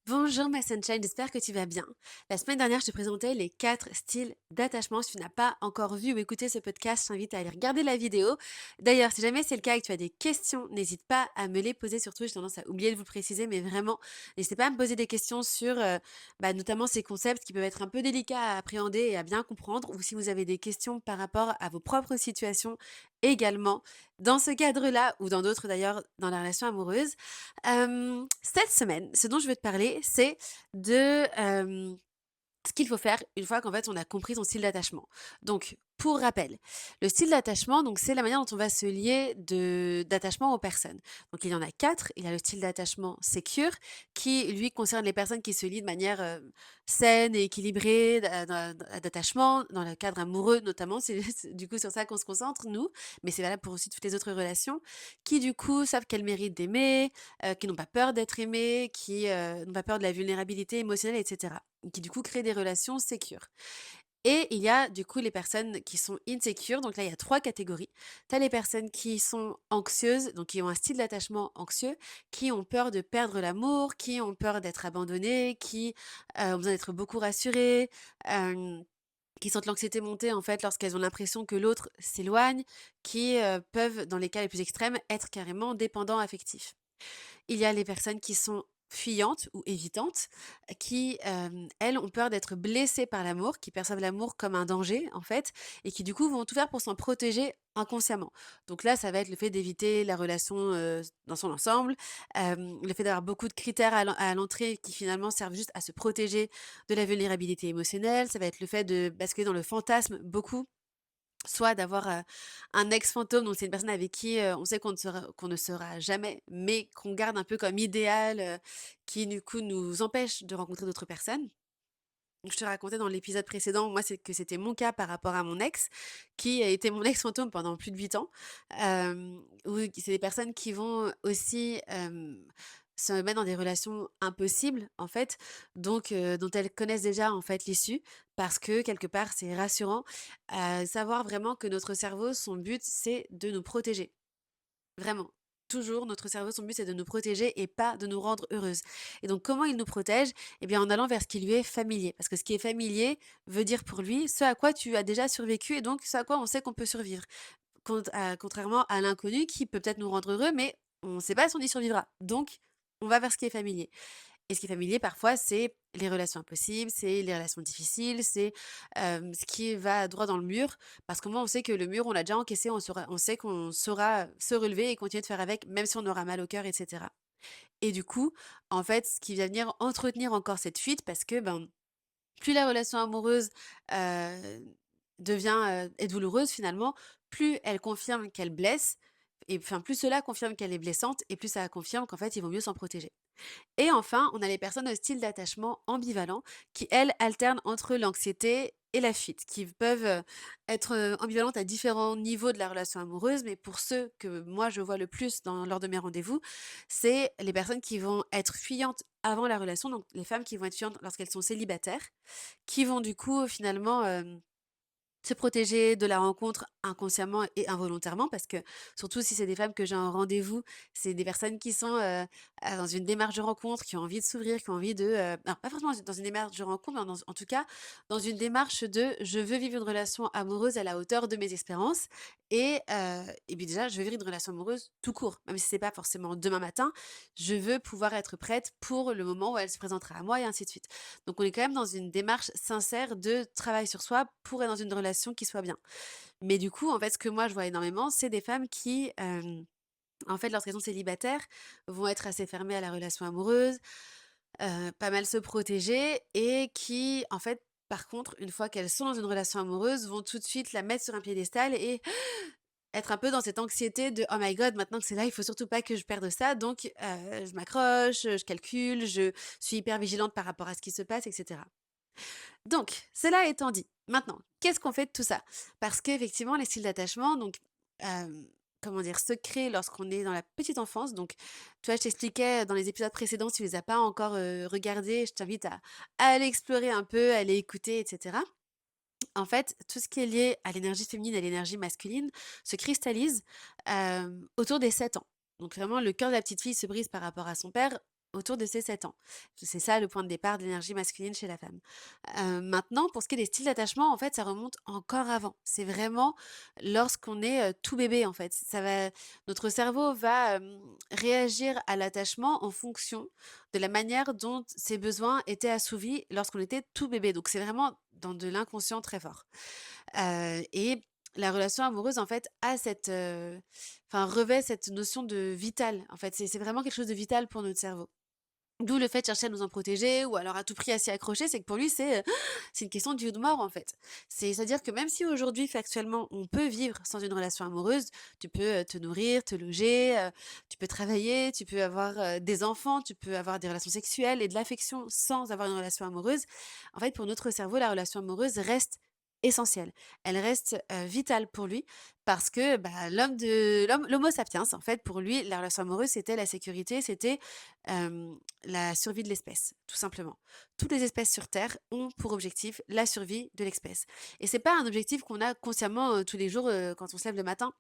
Bonjour ma sunshine, j'espère que tu vas bien. La semaine dernière, je te présentais les 4 styles d'attachement. Si tu n'as pas encore vu ou écouté ce podcast, je t'invite à aller regarder la vidéo. D'ailleurs, si jamais c'est le cas et que tu as des questions, n'hésite pas à me les poser. Surtout, j'ai tendance à oublier de vous le préciser, mais vraiment, n'hésitez pas à me poser des questions sur notamment ces concepts qui peuvent être un peu délicats à appréhender et à bien comprendre. Ou si vous avez des questions par rapport à vos propres situations également, dans ce cadre-là, ou dans d'autres d'ailleurs, dans la relation amoureuse. Cette semaine, ce dont je veux te parler, c'est de, ce qu'il faut faire une fois qu'en fait on a compris son style d'attachement. Donc, pour rappel, le style d'attachement, donc c'est la manière dont on va se lier d'attachement aux personnes. Donc il y en a 4. Il y a le style d'attachement sécure qui, lui, concerne les personnes qui se lient de manière saine et équilibrée d'attachement, dans le cadre amoureux notamment. C'est du coup sur ça qu'on se concentre, nous, mais c'est valable pour aussi toutes les autres relations, qui du coup savent qu'elles méritent d'aimer, qui n'ont pas peur d'être aimées, qui n'ont pas peur de la vulnérabilité émotionnelle, etc. Qui du coup créent des relations sécures. Et il y a du coup les personnes qui sont insécures, donc là il y a 3 catégories. Tu as les personnes qui sont anxieuses, donc qui ont un style d'attachement anxieux, qui ont peur de perdre l'amour, qui ont peur d'être abandonnées, qui, ont besoin d'être beaucoup rassurées, qui sentent l'anxiété monter en fait lorsqu'elles ont l'impression que l'autre s'éloigne, qui, peuvent, dans les cas les plus extrêmes, être carrément dépendants affectifs. Il y a les personnes qui sont fuyantes ou évitantes, qui, elles, ont peur d'être blessées par l'amour, qui perçoivent l'amour comme un danger, en fait, et qui, du coup, vont tout faire pour s'en protéger inconsciemment. Donc là, ça va être le fait d'éviter la relation, dans son ensemble, le fait d'avoir beaucoup de critères à l'entrée qui, finalement, servent juste à se protéger de la vulnérabilité émotionnelle. Ça va être le fait de basculer dans le fantasme beaucoup, soit d'avoir, un ex fantôme, donc c'est une personne avec qui, on sait qu'on ne sera jamais, mais qu'on garde un peu comme idéal, qui du coup nous empêche de rencontrer d'autres personnes. Je te racontais dans l'épisode précédent, moi, c'est que c'était mon cas par rapport à mon ex, qui a été mon ex fantôme pendant plus de 8 ans. Où c'est des personnes qui vont aussi, se mettre dans des relations impossibles, en fait, donc dont elles connaissent déjà, en fait, l'issue, parce que quelque part, c'est rassurant, savoir vraiment que notre cerveau, son but, c'est de nous protéger. Vraiment. Toujours, notre cerveau, son but, c'est de nous protéger et pas de nous rendre heureuses. Et donc, comment il nous protège? Eh bien, en allant vers ce qui lui est familier. Parce que ce qui est familier veut dire pour lui ce à quoi tu as déjà survécu et donc ce à quoi on sait qu'on peut survivre. Contrairement à l'inconnu qui peut peut-être nous rendre heureux, mais on ne sait pas si on y survivra. Donc, on va vers ce qui est familier. Et ce qui est familier, parfois, c'est les relations impossibles, c'est les relations difficiles, c'est, ce qui va droit dans le mur. Parce que moi, on sait que le mur, on l'a déjà encaissé, on sait qu'on saura se relever et continuer de faire avec, même si on aura mal au cœur et cetera. Et du coup, en fait, ce qui va venir entretenir encore cette fuite parce que, ben, plus la relation amoureuse, heu, est douloureuse finalement, plus elle confirme qu'elle blesse et enfin, plus cela confirme qu'elle est blessante et plus ça confirme qu'en fait, il vaut mieux s'en protéger. Et enfin, on a les personnes au style d'attachement ambivalent qui, elles, alternent entre l'anxiété et la fuite, qui peuvent être ambivalentes à différents niveaux de la relation amoureuse, mais pour ceux que moi je vois le plus lors de mes rendez-vous, c'est les personnes qui vont être fuyantes avant la relation, donc les femmes qui vont être fuyantes lorsqu'elles sont célibataires, qui vont du coup finalement se protéger de la rencontre inconsciemment et involontairement parce que, surtout si c'est des femmes que j'ai en rendez-vous, c'est des personnes qui sont, dans une démarche de rencontre, qui ont envie de s'ouvrir, qui ont envie de, alors pas forcément dans une démarche de rencontre, mais en tout cas, dans une démarche de: «Je veux vivre une relation amoureuse à la hauteur de mes espérances» et puis déjà, je veux vivre une relation amoureuse tout court, même si c'est pas forcément demain matin. Je veux pouvoir être prête pour le moment où elle se présentera à moi et ainsi de suite. Donc on est quand même dans une démarche sincère de travail sur soi pour être dans une relation qui soit bien. Mais du coup, en fait, ce que moi je vois énormément, c'est des femmes qui, en fait, lorsqu'elles sont célibataires, vont être assez fermées à la relation amoureuse, pas mal se protéger et qui, en fait, par contre, une fois qu'elles sont dans une relation amoureuse, vont tout de suite la mettre sur un piédestal et être un peu dans cette anxiété de: «Oh my god, maintenant que c'est là, il faut surtout pas que je perde ça, donc je m'accroche, je calcule, je suis hyper vigilante par rapport à ce qui se passe» et cetera. Donc, cela étant dit, maintenant, qu'est-ce qu'on fait de tout ça? Parce qu'effectivement, les styles d'attachement, donc, comment dire, se créent lorsqu'on est dans la petite enfance. Donc, tu vois, je t'expliquais dans les épisodes précédents, si tu les as pas encore regardés, je t'invite à aller explorer un peu, à aller écouter, etc. En fait, tout ce qui est lié à l'énergie féminine et l'énergie masculine se cristallise autour des 7 ans. Donc, vraiment, le cœur de la petite fille se brise par rapport à son père autour de ses 7 ans. C'est ça le point de départ de l'énergie masculine chez la femme. Maintenant, pour ce qui est des styles d'attachement, en fait, ça remonte encore avant. C'est vraiment lorsqu'on est, tout bébé, en fait. Notre cerveau va, réagir à l'attachement en fonction de la manière dont ses besoins étaient assouvis lorsqu'on était tout bébé. Donc c'est vraiment dans de l'inconscient très fort. Et la relation amoureuse, en fait, a revêt cette notion de vital, en fait. C'est vraiment quelque chose de vital pour notre cerveau. D'où le fait de chercher à nous en protéger ou alors à tout prix à s'y accrocher, c'est que pour lui, c'est une question de vie ou de mort, en fait. C'est-à-dire que même si aujourd'hui, factuellement, on peut vivre sans une relation amoureuse, tu peux, te nourrir, te loger, tu peux travailler, tu peux avoir, des enfants, tu peux avoir des relations sexuelles et de l'affection sans avoir une relation amoureuse. En fait, pour notre cerveau, la relation amoureuse reste essentielle. Elle reste, vitale pour lui parce que, bah, l'homo sapiens, en fait, pour lui, la relation amoureuse, c'était la sécurité, c'était, la survie de l'espèce, tout simplement. Toutes les espèces sur Terre ont pour objectif la survie de l'espèce. Et c'est pas un objectif qu'on a consciemment tous les jours quand on se lève le matin.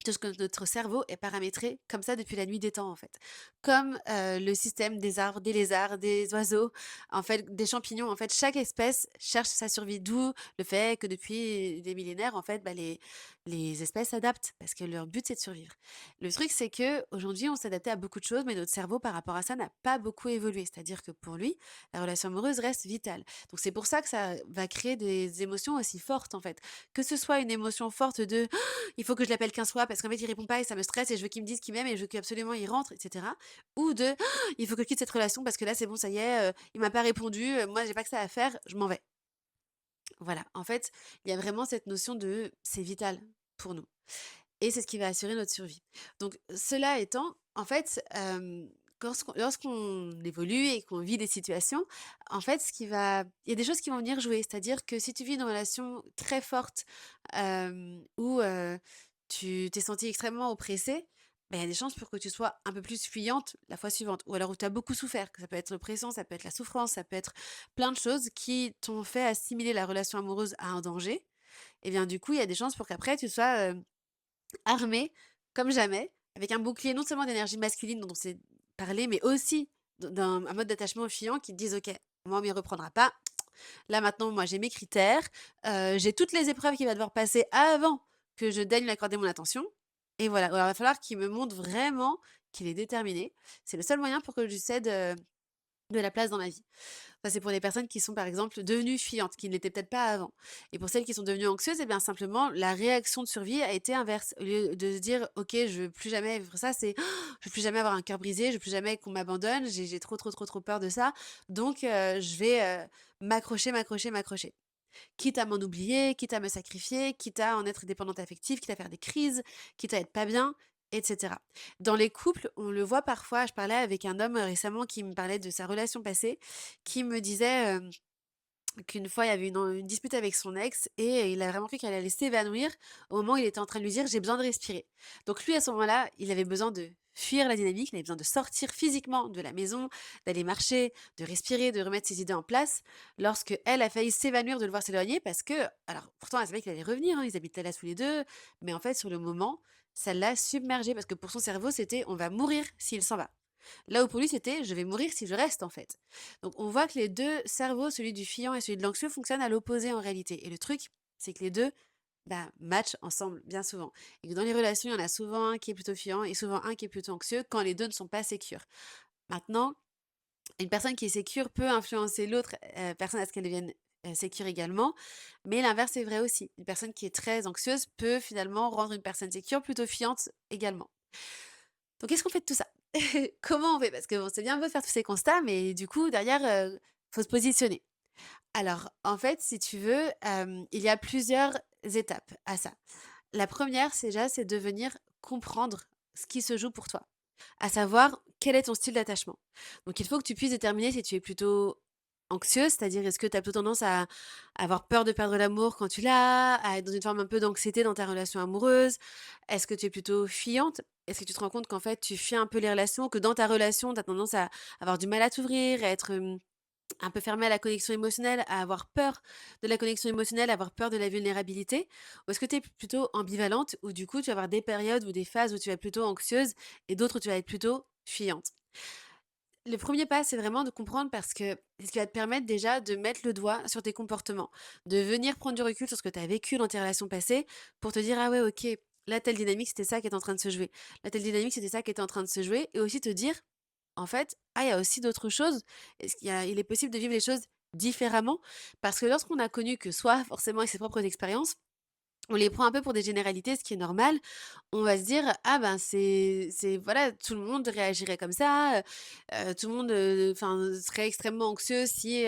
Parce que notre cerveau est paramétré comme ça depuis la nuit des temps, en fait. Comme, le système des arbres, des lézards, des oiseaux, en fait, des champignons. En fait, chaque espèce cherche sa survie. D'où le fait que depuis des millénaires, en fait, bah, les espèces s'adaptent parce que leur but, c'est de survivre. Le truc, c'est que aujourd'hui, on s'adaptait à beaucoup de choses, mais notre cerveau, par rapport à ça, n'a pas beaucoup évolué. C'est-à-dire que pour lui, la relation amoureuse reste vitale. Donc c'est pour ça que ça va créer des émotions aussi fortes, en fait. Que ce soit une émotion forte de il faut que je l'appelle 15 fois parce qu'en fait, il répond pas et ça me stresse et je veux qu'il me dise qu'il m'aime et je veux qu'absolument il rentre, et cetera. Ou de: «Il faut que je quitte cette relation parce que là, c'est bon, ça y est, il m'a pas répondu, moi, j'ai pas que ça à faire, je m'en vais». Voilà, en fait, il y a vraiment cette notion de c'est vital pour nous et c'est ce qui va assurer notre survie. Donc cela étant, en fait, lorsqu'on évolue et qu'on vit des situations, en fait, il y a des choses qui vont venir jouer. C'est-à-dire que si tu vis une relation très forte, où, tu t'es sentie extrêmement oppressée, bah, il y a des chances pour que tu sois un peu plus fuyante la fois suivante. Ou alors où tu as beaucoup souffert, que ça peut être l'oppression, ça peut être la souffrance, ça peut être plein de choses qui t'ont fait assimiler la relation amoureuse à un danger. Et bien, du coup, il y a des chances pour qu'après tu sois, armée comme jamais, avec un bouclier non seulement d'énergie masculine dont on s'est parlé, mais aussi d'un un mode d'attachement aux clients qui te disent: «OK, moi on m'y reprendra pas. Là maintenant, moi j'ai mes critères, j'ai toutes les épreuves qu'il va devoir passer avant que je daigne lui accorder mon attention et voilà, alors il va falloir qu'il me montre vraiment qu'il est déterminé. C'est le seul moyen pour que je lui cède, de la place dans ma vie». Ça, c'est pour les personnes qui sont, par exemple, devenues fuyantes, qui ne l'étaient peut-être pas avant. Et pour celles qui sont devenues anxieuses, eh bien, simplement, la réaction de survie a été inverse. Au lieu de se dire, OK, je veux plus jamais vivre ça, c'est, je veux plus jamais avoir un cœur brisé, je veux plus jamais qu'on m'abandonne, j'ai trop, trop, trop, trop peur de ça. Donc, je vais m'accrocher, m'accrocher, m'accrocher. Quitte à m'en oublier, quitte à me sacrifier, quitte à en être dépendante affective, quitte à faire des crises, quitte à être pas bien, etc. Dans les couples, on le voit parfois. Je parlais avec un homme récemment qui me parlait de sa relation passée, qui me disait qu'une fois il y avait une dispute avec son ex et il a vraiment cru qu'elle allait s'évanouir au moment où il était en train de lui dire: «J'ai besoin de respirer». Donc lui, à ce moment-là, il avait besoin de fuir la dynamique, il avait besoin de sortir physiquement de la maison, d'aller marcher, de respirer, de remettre ses idées en place. Lorsque elle a failli s'évanouir de le voir s'éloigner parce que alors pourtant elle savait qu'il allait revenir, hein, ils habitaient là tous les 2, mais en fait sur le moment, ça l'a submergé parce que pour son cerveau, c'était: «On va mourir s'il s'en va». Là où pour lui, c'était: «Je vais mourir si je reste», en fait. Donc on voit que les 2 cerveaux, celui du fuyant et celui de l'anxieux, fonctionnent à l'opposé en réalité et le truc, c'est que les 2, bah, matchent ensemble bien souvent et que dans les relations, il y en a souvent un qui est plutôt fuyant et souvent un qui est plutôt anxieux quand les 2 ne sont pas sécures. Maintenant, une personne qui est sécure peut influencer l'autre, personne à ce qu'elle devienne, sécure également, mais l'inverse est vrai aussi. Une personne qui est très anxieuse peut finalement rendre une personne sécure plutôt fuyante également. Donc qu'est-ce qu'on fait de tout ça? Comment on fait? Parce que bon, c'est bien beau de faire tous ces constats, mais du coup derrière, faut se positionner. Alors en fait, si tu veux, il y a plusieurs étapes à ça. La première, c'est de venir comprendre ce qui se joue pour toi, à savoir quel est ton style d'attachement. Donc il faut que tu puisses déterminer si tu es plutôt anxieuse, c'est-à-dire est-ce que tu as plutôt tendance à avoir peur de perdre l'amour quand tu l'as, à être dans une forme un peu d'anxiété dans ta relation amoureuse? Est-ce que tu es plutôt fuyante? Est-ce que tu te rends compte qu'en fait tu fuis un peu les relations, que dans ta relation, tu as tendance à avoir du mal à t'ouvrir, à être, un peu fermé à la connexion émotionnelle, à avoir peur de la connexion émotionnelle, à avoir peur de la vulnérabilité? Ou est-ce que tu es plutôt ambivalente où du coup tu vas avoir des périodes ou des phases où tu vas être plutôt anxieuse et d'autres où tu vas être plutôt fuyante? Le premier pas, c'est vraiment de comprendre parce que c'est ce qui va te permettre déjà de mettre le doigt sur tes comportements, de venir prendre du recul sur ce que tu as vécu dans tes relations passées pour te dire: «Ah ouais, OK, là, telle dynamique, c'était ça qui est en train de se jouer. Là, telle dynamique, c'était ça qui est en train de se jouer» et aussi te dire: «En fait, ah, il y a aussi d'autres choses. Est-ce qu'il y a il est possible de vivre les choses différemment?» parce que lorsqu'on a connu que soi, forcément avec ses propres expériences, on les prend un peu pour des généralités, ce qui est normal. On va se dire: «Ah ben, c'est voilà, tout le monde réagirait comme ça, tout le monde, enfin, serait extrêmement anxieux si,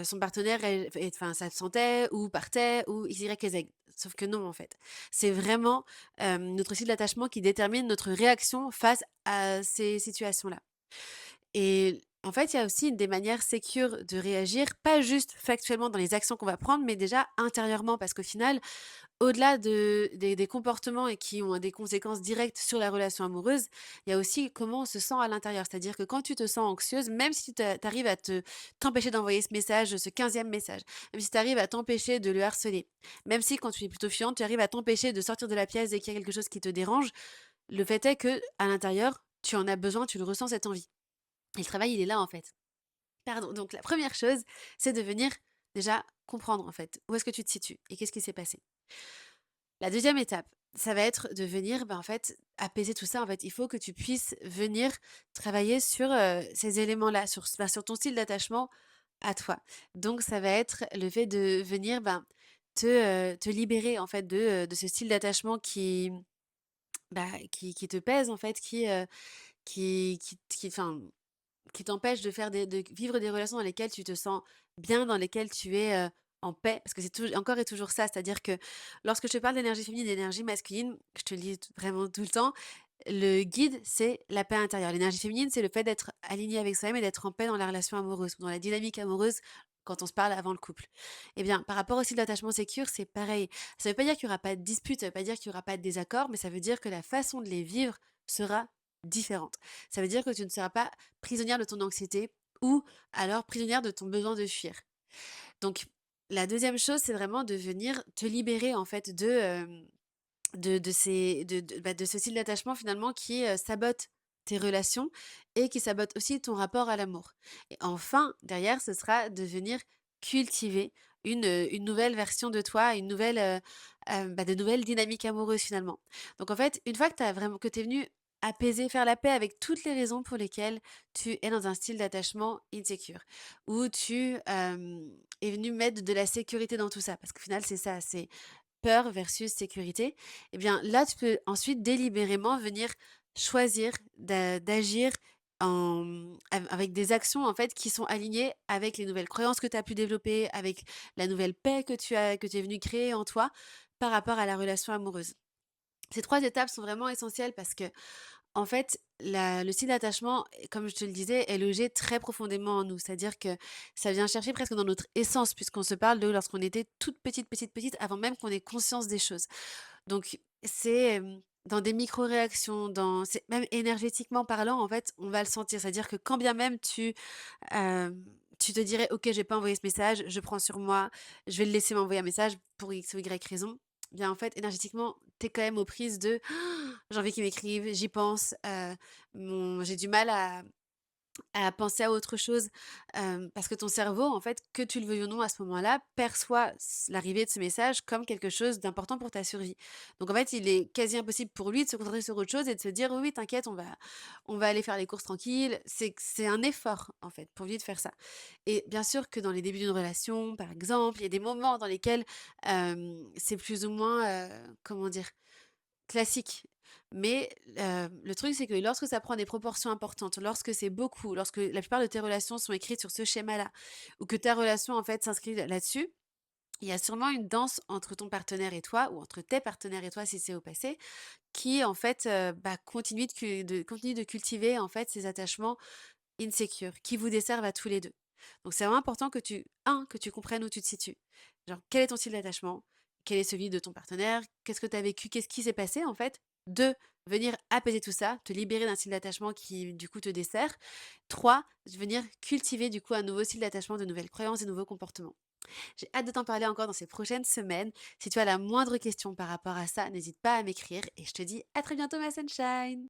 son partenaire enfin, s'absentait ou partait ou X, Y et Z». Sauf que non, en fait. C'est vraiment, notre style d'attachement qui détermine notre réaction face à ces situations-là. Et en fait, il y a aussi une des manières sécures de réagir, pas juste factuellement dans les actions qu'on va prendre, mais déjà intérieurement. Parce qu'au final, au-delà des comportements et qui ont des conséquences directes sur la relation amoureuse, il y a aussi comment on se sent à l'intérieur. C'est-à-dire que quand tu te sens anxieuse, même si tu arrives à t'empêcher d'envoyer ce message, ce 15e message, même si tu arrives à t'empêcher de le harceler, même si quand tu es plutôt fuyante, tu arrives à t'empêcher de sortir de la pièce dès qu'il y a quelque chose qui te dérange, le fait est que à l'intérieur, tu en as besoin, tu le ressens cette envie. Et le travail, il est là en fait. Pardon, donc la première chose, c'est de venir déjà comprendre en fait où est-ce que tu te situes et qu'est-ce qui s'est passé. La deuxième étape, ça va être de venir, en fait, apaiser tout ça. En fait, il faut que tu puisses venir travailler sur, ces éléments-là, sur ton style d'attachement à toi. Donc ça va être le fait de venir, te libérer, en fait, de ce style d'attachement qui te pèse, en fait, enfin, qui t'empêche de vivre des relations dans lesquelles tu te sens bien, dans lesquelles tu es, en paix. Parce que c'est toujours encore et toujours ça, c'est-à-dire que lorsque je te parle d'énergie féminine et d'énergie masculine, je te le dis vraiment tout le temps, le guide, c'est la paix intérieure. L'énergie féminine, c'est le fait d'être aligné avec soi-même et d'être en paix dans la relation amoureuse, dans la dynamique amoureuse quand on se parle avant le couple. Eh bien, par rapport aussi de l'attachement sécure, c'est pareil. Ça veut pas dire qu'il y aura pas de dispute, ça veut pas dire qu'il y aura pas de désaccord, mais ça veut dire que la façon de les vivre sera différente. Ça veut dire que tu ne seras pas prisonnière de ton anxiété ou alors prisonnière de ton besoin de fuir. Donc la deuxième chose, c'est vraiment de venir te libérer en fait de ces de ce style d'attachement finalement qui, sabote tes relations et qui sabote aussi ton rapport à l'amour. Et enfin, derrière, ce sera de venir cultiver une nouvelle version de toi, de nouvelles dynamiques amoureuses finalement. Donc en fait, une fois que tu es venu apaiser, faire la paix avec toutes les raisons pour lesquelles tu es dans un style d'attachement insécure, où es venu mettre de la sécurité dans tout ça, parce qu'au final, c'est ça, c'est peur versus sécurité, eh bien là, tu peux ensuite délibérément venir choisir d'agir avec des actions en fait qui sont alignées avec les nouvelles croyances que tu as pu développer, avec la nouvelle paix que tu es venu créer en toi par rapport à la relation amoureuse. Ces 3 étapes sont vraiment essentielles parce que en fait, le style d'attachement, comme je te le disais, est logé très profondément en nous. C'est-à-dire que ça vient chercher presque dans notre essence, puisqu'on se parle de lorsqu'on était toute petite, petite, petite, avant même qu'on ait conscience des choses. Donc, c'est dans des micro-réactions, même énergétiquement parlant, en fait, on va le sentir. C'est-à-dire que quand bien même tu te dirais, OK, je vais pas envoyer ce message, je prends sur moi, je vais le laisser m'envoyer un message pour X ou Y raison. Bien, en fait, énergétiquement, tu es quand même aux prises de j'ai envie qu'ils m'écrivent, j'y pense, j'ai du mal à penser à autre chose, parce que ton cerveau, en fait, que tu le veuilles ou non à ce moment-là, perçoit l'arrivée de ce message comme quelque chose d'important pour ta survie. Donc en fait, il est quasi impossible pour lui de se concentrer sur autre chose et de se dire: «Oui, oui, t'inquiète, on va aller faire les courses tranquilles». C'est un effort, en fait, pour lui de faire ça. Et bien sûr que dans les débuts d'une relation, par exemple, il y a des moments dans lesquels, c'est plus ou moins, comment dire? Classique. Mais, le truc, c'est que lorsque ça prend des proportions importantes, lorsque c'est beaucoup, lorsque la plupart de tes relations sont écrites sur ce schéma-là, ou que ta relation, en fait, s'inscrit là-dessus, il y a sûrement une danse entre ton partenaire et toi, ou entre tes partenaires et toi si c'est au passé, qui en fait, continue de cultiver, en fait, ces attachements insécures, qui vous desservent à tous les 2. Donc c'est vraiment important que tu comprennes où tu te situes. Genre, quel est ton style d'attachement? Quel est celui de ton partenaire? Qu'est-ce que tu as vécu? Qu'est-ce qui s'est passé, en fait? 2, venir apaiser tout ça, te libérer d'un style d'attachement qui, du coup, te dessert. 3, venir cultiver, du coup, un nouveau style d'attachement, de nouvelles croyances, de nouveaux comportements. J'ai hâte de t'en parler encore dans ces prochaines semaines. Si tu as la moindre question par rapport à ça, n'hésite pas à m'écrire et je te dis à très bientôt ma sunshine.